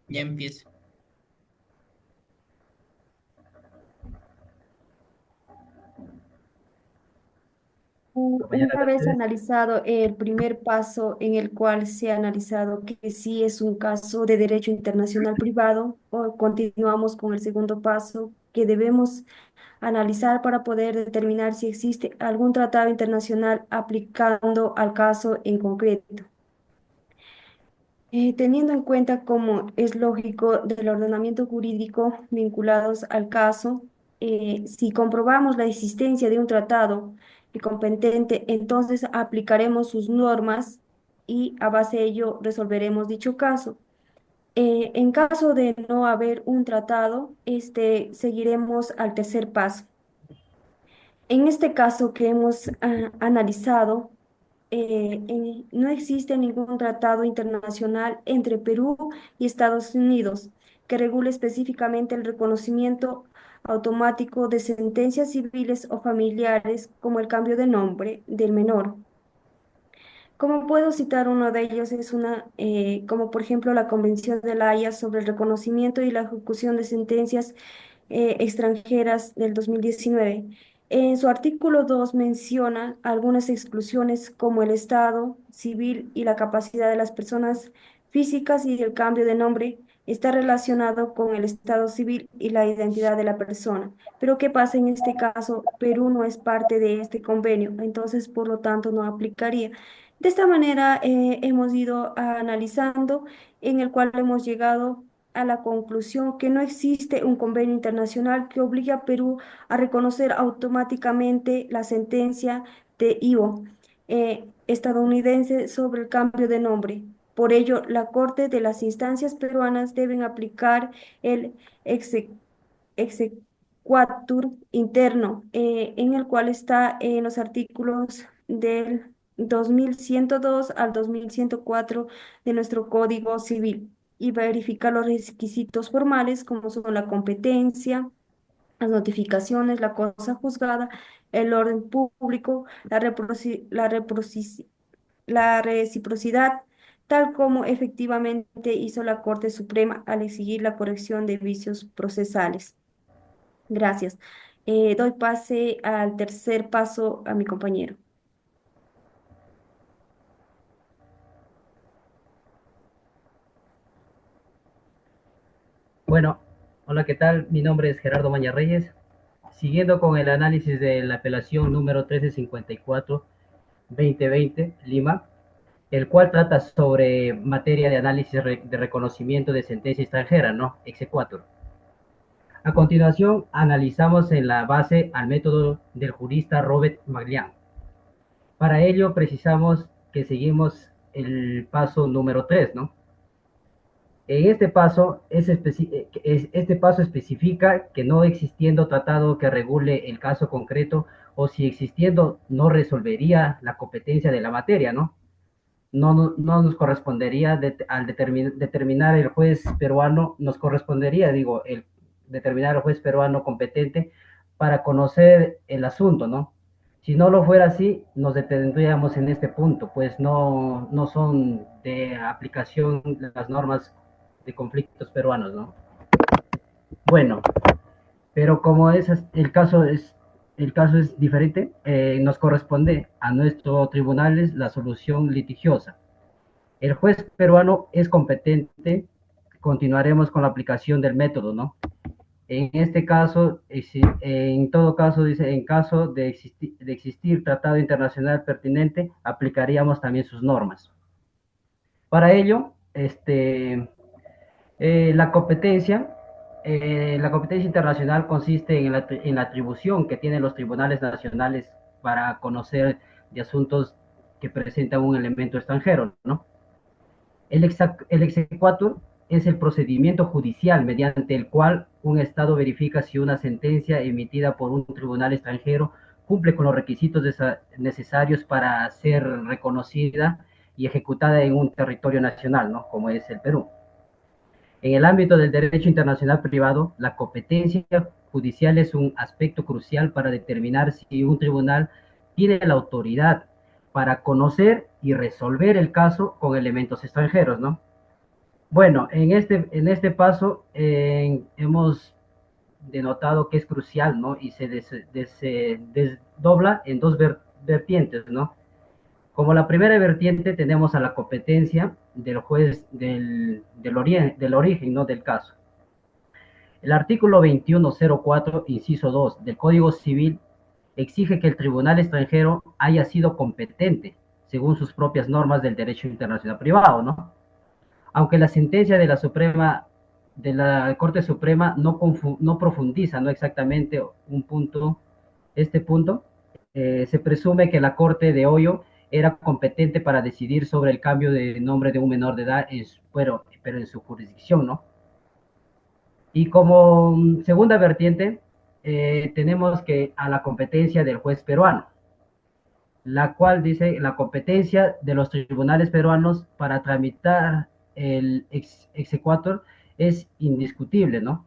Ya empiezo. Una Compañera vez Mercedes. analizado el primer paso en el cual se ha analizado que sí es un caso de derecho internacional privado, o continuamos con el segundo paso que debemos analizar para poder determinar si existe algún tratado internacional aplicando al caso en concreto. Teniendo en cuenta, como es lógico, del ordenamiento jurídico vinculados al caso, si comprobamos la existencia de un tratado competente, entonces aplicaremos sus normas y a base de ello resolveremos dicho caso. En caso de no haber un tratado, seguiremos al tercer paso. En este caso que hemos analizado, no existe ningún tratado internacional entre Perú y Estados Unidos que regule específicamente el reconocimiento automático de sentencias civiles o familiares como el cambio de nombre del menor. Como puedo citar uno de ellos, como por ejemplo la Convención de la Haya sobre el reconocimiento y la ejecución de sentencias extranjeras del 2019. En su artículo 2 menciona algunas exclusiones como el estado civil y la capacidad de las personas físicas, y el cambio de nombre está relacionado con el estado civil y la identidad de la persona. Pero ¿qué pasa en este caso? Perú no es parte de este convenio, entonces por lo tanto no aplicaría. De esta manera hemos ido analizando, en el cual hemos llegado a la conclusión que no existe un convenio internacional que obligue a Perú a reconocer automáticamente la sentencia de IVO estadounidense sobre el cambio de nombre. Por ello, la Corte de las instancias peruanas deben aplicar el exequatur interno, en el cual está en los artículos del 2102 al 2104 de nuestro Código Civil, y verificar los requisitos formales como son la competencia, las notificaciones, la cosa juzgada, el orden público, la reciprocidad, tal como efectivamente hizo la Corte Suprema al exigir la corrección de vicios procesales. Gracias. Doy pase al tercer paso a mi compañero. Bueno, hola, ¿qué tal? Mi nombre es Gerardo Maña Reyes. Siguiendo con el análisis de la apelación número 1354-2020, Lima, el cual trata sobre materia de análisis de reconocimiento de sentencia extranjera, ¿no? Exequatur. A continuación, analizamos en la base al método del jurista Robert Maglián. Para ello, precisamos que seguimos el paso número 3, ¿no? En este paso, este paso especifica que no existiendo tratado que regule el caso concreto, o si existiendo no resolvería la competencia de la materia, ¿no? No nos correspondería al determinar el juez peruano, nos correspondería, digo, el determinar el juez peruano competente para conocer el asunto, ¿no? Si no lo fuera así, nos detendríamos en este punto, pues no son de aplicación las normas de conflictos peruanos, ¿no? Bueno, pero como el caso es diferente, nos corresponde a nuestros tribunales la solución litigiosa. El juez peruano es competente, continuaremos con la aplicación del método, ¿no? En este caso, en todo caso, dice, en caso de existir tratado internacional pertinente, aplicaríamos también sus normas. Para ello, la la competencia internacional consiste en la atribución que tienen los tribunales nacionales para conocer de asuntos que presentan un elemento extranjero, ¿no? El exequatur es el procedimiento judicial mediante el cual un Estado verifica si una sentencia emitida por un tribunal extranjero cumple con los requisitos necesarios para ser reconocida y ejecutada en un territorio nacional, ¿no? Como es el Perú. En el ámbito del derecho internacional privado, la competencia judicial es un aspecto crucial para determinar si un tribunal tiene la autoridad para conocer y resolver el caso con elementos extranjeros, ¿no? Bueno, en este paso hemos denotado que es crucial, ¿no? Y se desdobla en dos vertientes, ¿no? Como la primera vertiente tenemos a la competencia del juez del origen, ¿no? Del caso. El artículo 2104, inciso 2 del Código Civil exige que el tribunal extranjero haya sido competente según sus propias normas del derecho internacional privado, ¿no? Aunque la sentencia de la Corte Suprema no profundiza, no exactamente este punto, se presume que la Corte de Hoyo era competente para decidir sobre el cambio de nombre de un menor de edad, pero en su jurisdicción, ¿no? Y como segunda vertiente, tenemos que a la competencia del juez peruano, la cual dice la competencia de los tribunales peruanos para tramitar el exequatur es indiscutible, ¿no?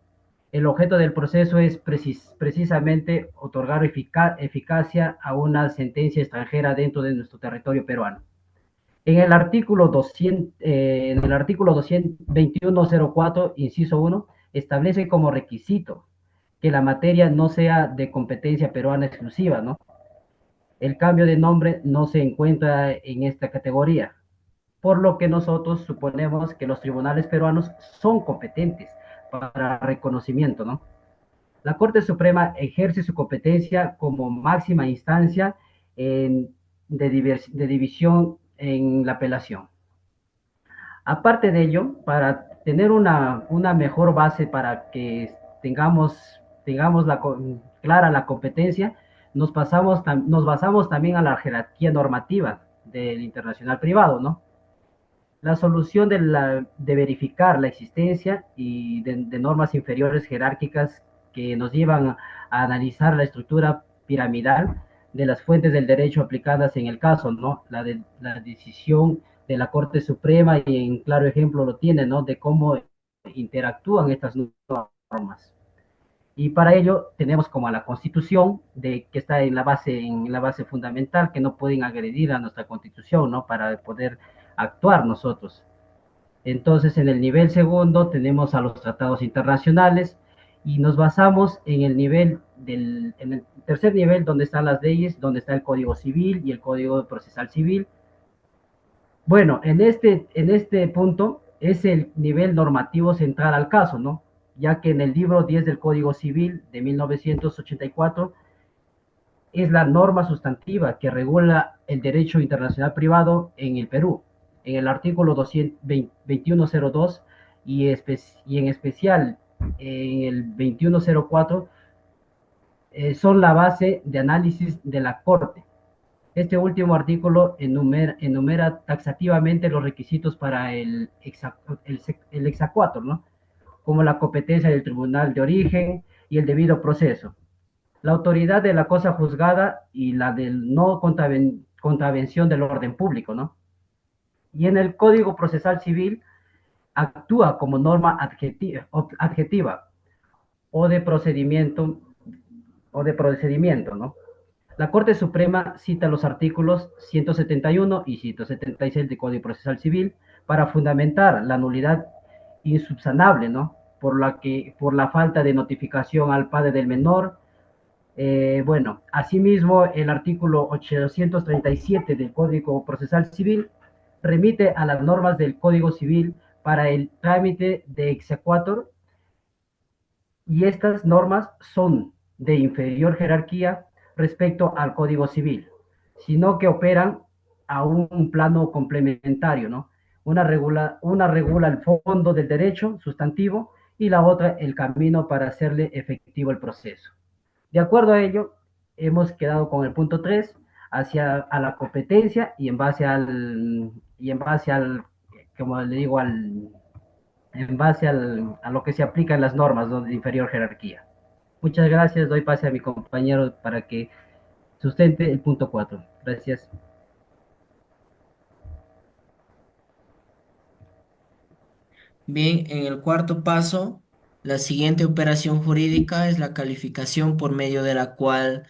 El objeto del proceso es precisamente otorgar eficacia a una sentencia extranjera dentro de nuestro territorio peruano. En el artículo 2104, inciso uno, establece como requisito que la materia no sea de competencia peruana exclusiva, ¿no? El cambio de nombre no se encuentra en esta categoría, por lo que nosotros suponemos que los tribunales peruanos son competentes para reconocimiento, ¿no? La Corte Suprema ejerce su competencia como máxima instancia en, de división en la apelación. Aparte de ello, para tener una mejor base para que tengamos clara la competencia, nos basamos también a la jerarquía normativa del internacional privado, ¿no? La solución de verificar la existencia y de normas inferiores jerárquicas que nos llevan a analizar la estructura piramidal de las fuentes del derecho aplicadas en el caso, ¿no? La decisión de la Corte Suprema y en claro ejemplo lo tiene, ¿no? De cómo interactúan estas normas. Y para ello tenemos como a la Constitución, que está en la base fundamental, que no pueden agredir a nuestra Constitución, ¿no? Para poder actuar nosotros. Entonces, en el nivel segundo tenemos a los tratados internacionales y nos basamos en el tercer nivel donde están las leyes, donde está el Código Civil y el Código Procesal Civil. Bueno, en este punto es el nivel normativo central al caso, ¿no? Ya que en el libro 10 del Código Civil de 1984 es la norma sustantiva que regula el derecho internacional privado en el Perú, en el artículo 2102 y en especial en el 2104, son la base de análisis de la Corte. Este último artículo enumera taxativamente los requisitos para el exequatur, ¿no? Como la competencia del tribunal de origen y el debido proceso, la autoridad de la cosa juzgada y la del no contravención del orden público, ¿no? Y en el Código Procesal Civil actúa como norma adjetiva o de procedimiento ¿no? La Corte Suprema cita los artículos 171 y 176 del Código Procesal Civil para fundamentar la nulidad insubsanable, ¿no? Por la falta de notificación al padre del menor. Bueno, asimismo, el artículo 837 del Código Procesal Civil remite a las normas del Código Civil para el trámite de exequatur y estas normas son de inferior jerarquía respecto al Código Civil, sino que operan a un plano complementario, ¿no? Una regula el fondo del derecho sustantivo y la otra el camino para hacerle efectivo el proceso. De acuerdo a ello, hemos quedado con el punto 3 hacia a la competencia y en base al, como le digo, a lo que se aplica en las normas, ¿no? De inferior jerarquía. Muchas gracias, doy pase a mi compañero para que sustente el punto 4. Gracias. Bien, en el cuarto paso, la siguiente operación jurídica es la calificación por medio de la cual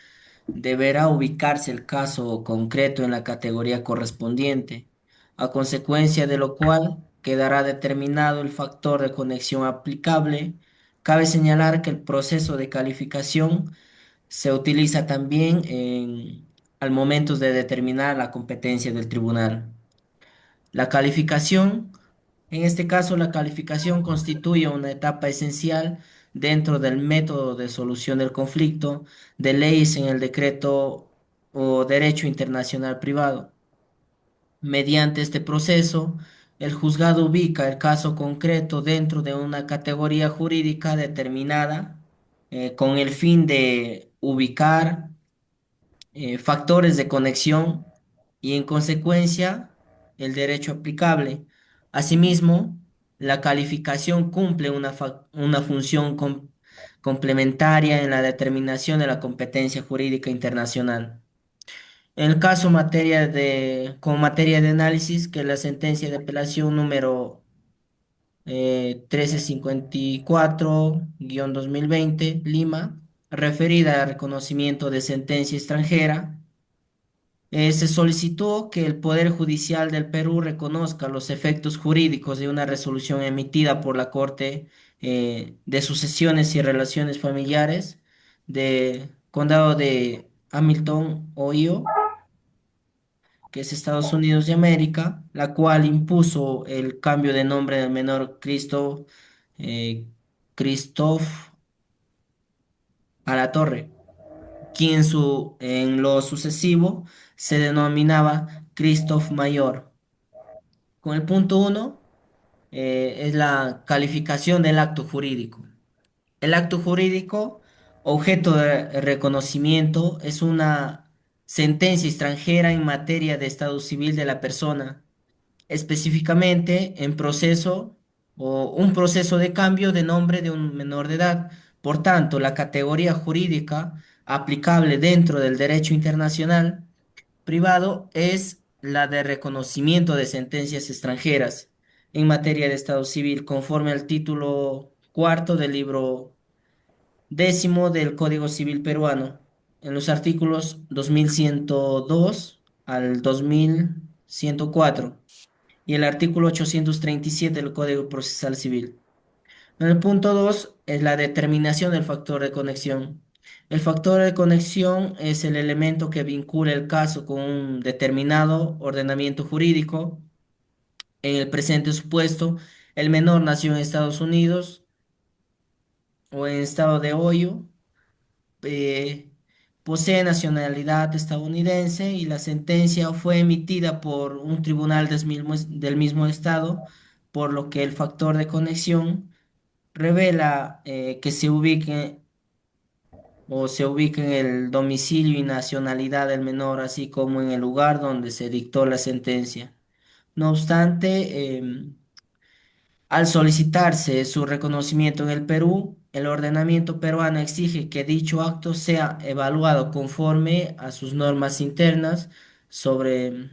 deberá ubicarse el caso concreto en la categoría correspondiente, a consecuencia de lo cual quedará determinado el factor de conexión aplicable. Cabe señalar que el proceso de calificación se utiliza también al momento de determinar la competencia del tribunal. La calificación, en este caso, la calificación constituye una etapa esencial dentro del método de solución del conflicto de leyes en el decreto o derecho internacional privado. Mediante este proceso, el juzgado ubica el caso concreto dentro de una categoría jurídica determinada con el fin de ubicar factores de conexión y en consecuencia el derecho aplicable. Asimismo, la calificación cumple una función complementaria en la determinación de la competencia jurídica internacional. En el caso con materia de análisis, que la sentencia de apelación número 1354-2020, Lima, referida al reconocimiento de sentencia extranjera, se solicitó que el Poder Judicial del Perú reconozca los efectos jurídicos de una resolución emitida por la Corte de Sucesiones y Relaciones Familiares de Condado de Hamilton, Ohio, que es Estados Unidos de América, la cual impuso el cambio de nombre del menor eh, Christoph a la Torre, quien en lo sucesivo se denominaba Christoph Mayor. Con el punto uno es la calificación del acto jurídico. El acto jurídico, objeto de reconocimiento, es una sentencia extranjera en materia de estado civil de la persona, específicamente en proceso o un proceso de cambio de nombre de un menor de edad. Por tanto, la categoría jurídica aplicable dentro del derecho internacional privado es la de reconocimiento de sentencias extranjeras en materia de estado civil, conforme al título cuarto del libro décimo del Código Civil peruano, en los artículos 2102 al 2104 y el artículo 837 del Código Procesal Civil. En el punto 2 es la determinación del factor de conexión. El factor de conexión es el elemento que vincula el caso con un determinado ordenamiento jurídico. En el presente supuesto, el menor nació en Estados Unidos o en estado de Ohio, eh, posee nacionalidad estadounidense y la sentencia fue emitida por un tribunal del mismo estado, por lo que el factor de conexión revela que se ubique en el domicilio y nacionalidad del menor, así como en el lugar donde se dictó la sentencia. No obstante, al solicitarse su reconocimiento en el Perú, el ordenamiento peruano exige que dicho acto sea evaluado conforme a sus normas internas sobre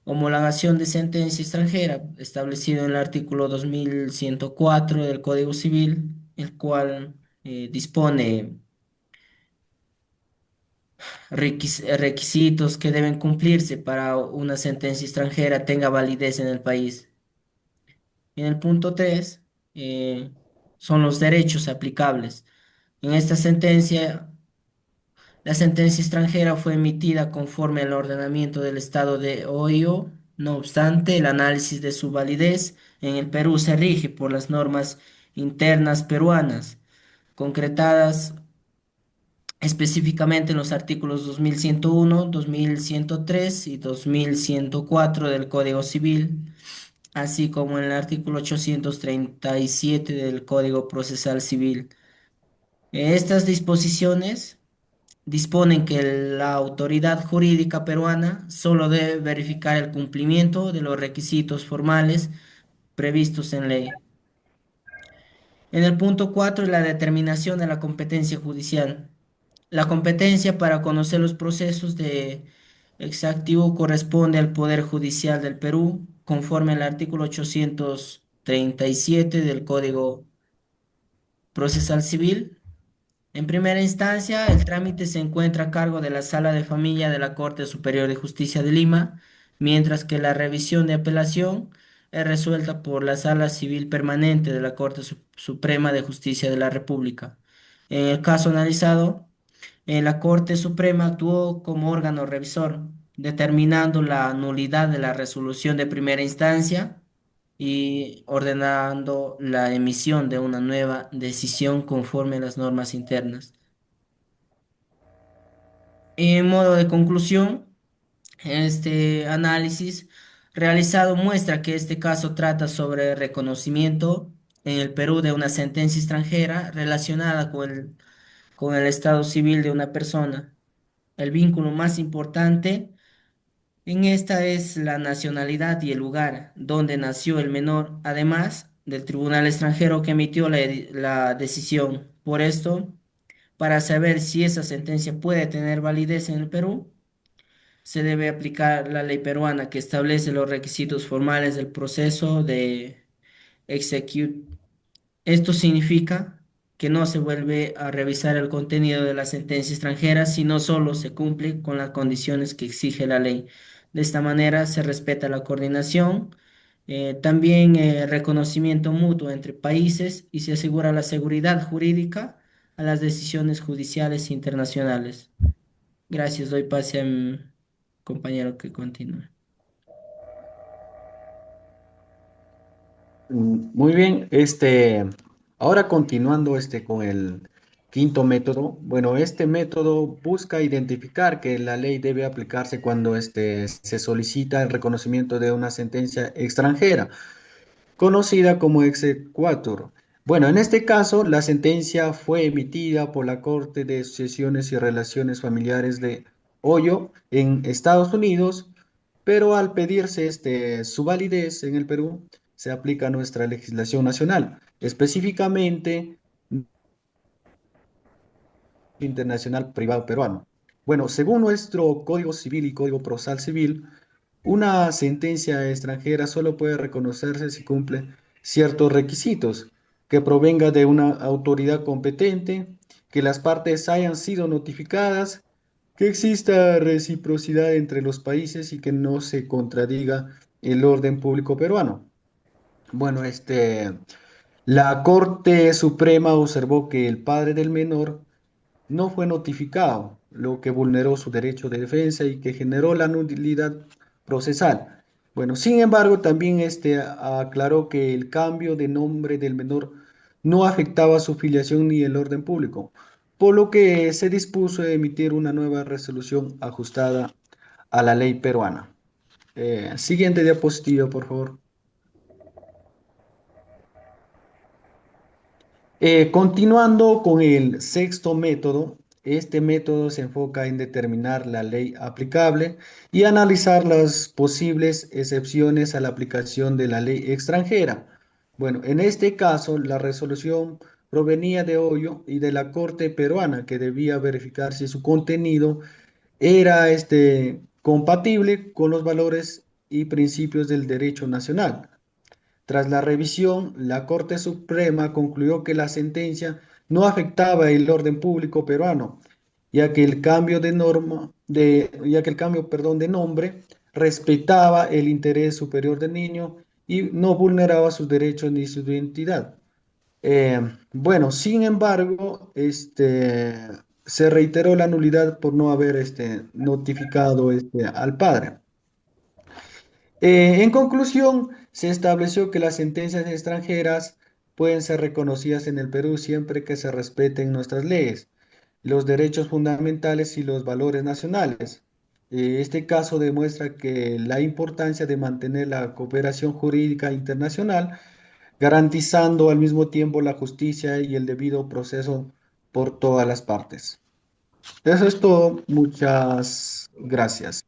homologación de sentencia extranjera, establecido en el artículo 2104 del Código Civil, el cual dispone requisitos que deben cumplirse para una sentencia extranjera tenga validez en el país. En el punto 3 son los derechos aplicables. En esta sentencia, la sentencia extranjera fue emitida conforme al ordenamiento del Estado de Ohio. No obstante, el análisis de su validez en el Perú se rige por las normas internas peruanas, concretadas específicamente en los artículos 2101, 2103 y 2104 del Código Civil, así como en el artículo 837 del Código Procesal Civil. Estas disposiciones disponen que la autoridad jurídica peruana solo debe verificar el cumplimiento de los requisitos formales previstos en ley. En el punto 4 la determinación de la competencia judicial. La competencia para conocer los procesos de exactivo corresponde al Poder Judicial del Perú, conforme al artículo 837 del Código Procesal Civil. En primera instancia, el trámite se encuentra a cargo de la Sala de Familia de la Corte Superior de Justicia de Lima, mientras que la revisión de apelación es resuelta por la Sala Civil Permanente de la Corte Suprema de Justicia de la República. En el caso analizado, la Corte Suprema actuó como órgano revisor, determinando la nulidad de la resolución de primera instancia y ordenando la emisión de una nueva decisión conforme a las normas internas. En modo de conclusión, este análisis realizado muestra que este caso trata sobre reconocimiento en el Perú de una sentencia extranjera relacionada con el estado civil de una persona. El vínculo más importante en esta es la nacionalidad y el lugar donde nació el menor, además del tribunal extranjero que emitió la decisión. Por esto, para saber si esa sentencia puede tener validez en el Perú, se debe aplicar la ley peruana que establece los requisitos formales del proceso de execute. Esto significa que no se vuelve a revisar el contenido de la sentencia extranjera, sino solo se cumple con las condiciones que exige la ley. De esta manera se respeta la coordinación, también reconocimiento mutuo entre países y se asegura la seguridad jurídica a las decisiones judiciales internacionales. Gracias, doy pase a mi compañero que continúe. Muy bien, ahora continuando con el quinto método. Bueno, este método busca identificar que la ley debe aplicarse cuando se solicita el reconocimiento de una sentencia extranjera, conocida como exequatur. Bueno, en este caso, la sentencia fue emitida por la Corte de Sucesiones y Relaciones Familiares de Hoyo en Estados Unidos, pero al pedirse su validez en el Perú, se aplica a nuestra legislación nacional, específicamente internacional privado peruano. Bueno, según nuestro Código Civil y Código Procesal Civil, una sentencia extranjera solo puede reconocerse si cumple ciertos requisitos, que provenga de una autoridad competente, que las partes hayan sido notificadas, que exista reciprocidad entre los países y que no se contradiga el orden público peruano. Bueno, la Corte Suprema observó que el padre del menor no fue notificado, lo que vulneró su derecho de defensa y que generó la nulidad procesal. Bueno, sin embargo, también aclaró que el cambio de nombre del menor no afectaba su filiación ni el orden público, por lo que se dispuso a emitir una nueva resolución ajustada a la ley peruana. Siguiente diapositiva, por favor. Continuando con el sexto método, este método se enfoca en determinar la ley aplicable y analizar las posibles excepciones a la aplicación de la ley extranjera. Bueno, en este caso, la resolución provenía de Hoyo y de la Corte peruana, que debía verificar si su contenido era compatible con los valores y principios del derecho nacional. Tras la revisión, la Corte Suprema concluyó que la sentencia no afectaba el orden público peruano, ya que el cambio de perdón, de nombre respetaba el interés superior del niño y no vulneraba sus derechos ni su identidad. Bueno, sin embargo, se reiteró la nulidad por no haber notificado al padre. En conclusión, se estableció que las sentencias extranjeras pueden ser reconocidas en el Perú siempre que se respeten nuestras leyes, los derechos fundamentales y los valores nacionales. Este caso demuestra que la importancia de mantener la cooperación jurídica internacional, garantizando al mismo tiempo la justicia y el debido proceso por todas las partes. Eso es todo. Muchas gracias.